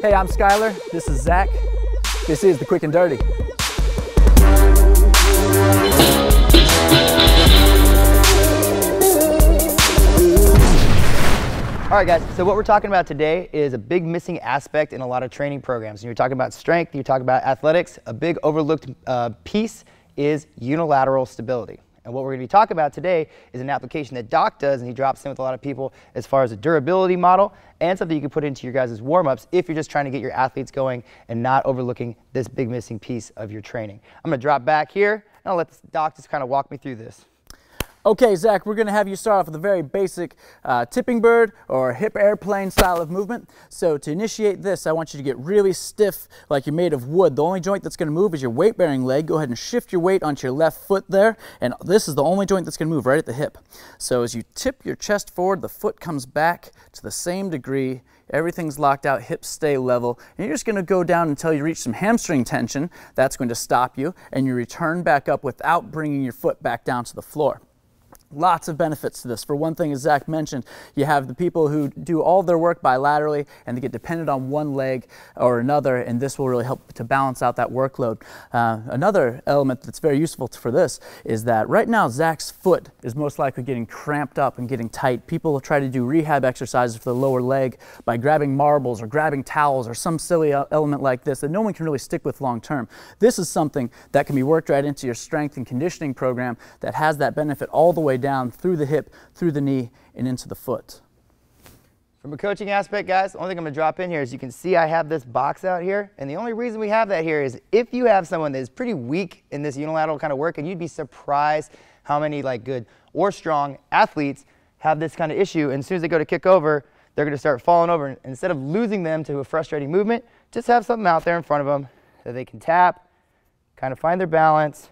Hey, I'm Skylar. This is Zach. This is the Quick and Dirty. All right, guys, so what we're talking about today is a big missing aspect in a lot of training programs. You're talking about strength, you're talking about athletics. A big overlooked piece is unilateral stability. And what we're going to be talking about today is an application that Doc does, and he drops in with a lot of people as far as a durability model and something you can put into your guys' warm-ups if you're just trying to get your athletes going and not overlooking this big missing piece of your training. I'm going to drop back here, and I'll let Doc just kind of walk me through this. Okay, Zach, we're going to have you start off with a very basic tipping bird or hip airplane style of movement. So to initiate this, I want you to get really stiff like you're made of wood. The only joint that's going to move is your weight-bearing leg. Go ahead and shift your weight onto your left foot there, and this is the only joint that's going to move right at the hip. So as you tip your chest forward, the foot comes back to the same degree. Everything's locked out, hips stay level, and you're just going to go down until you reach some hamstring tension. That's going to stop you, and you return back up without bringing your foot back down to the floor. Lots of benefits to this. For one thing, as Zach mentioned, you have the people who do all their work bilaterally and they get dependent on one leg or another, and this will really help to balance out that workload. Another element that's very useful for this is that right now Zach's foot is most likely getting cramped up and getting tight. People try to do rehab exercises for the lower leg by grabbing marbles or grabbing towels or some silly element like this that no one can really stick with long term. This is something that can be worked right into your strength and conditioning program that has that benefit all the way down through the hip, through the knee, and into the foot. From a coaching aspect, guys, the only thing I'm going to drop in here is you can see I have this box out here, and the only reason we have that here is if you have someone that is pretty weak in this unilateral kind of work, and you'd be surprised how many like good or strong athletes have this kind of issue, and as soon as they go to kick over, they're going to start falling over. And instead of losing them to a frustrating movement, just have something out there in front of them that they can tap, kind of find their balance,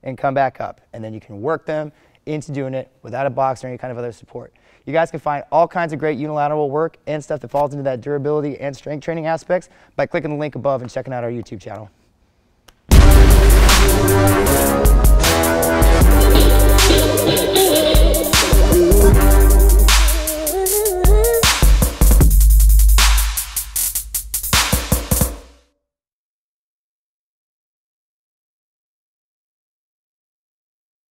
and come back up. And then you can work them into doing it without a box or any kind of other support. You guys can find all kinds of great unilateral work and stuff that falls into that durability and strength training aspects by clicking the link above and checking out our YouTube channel.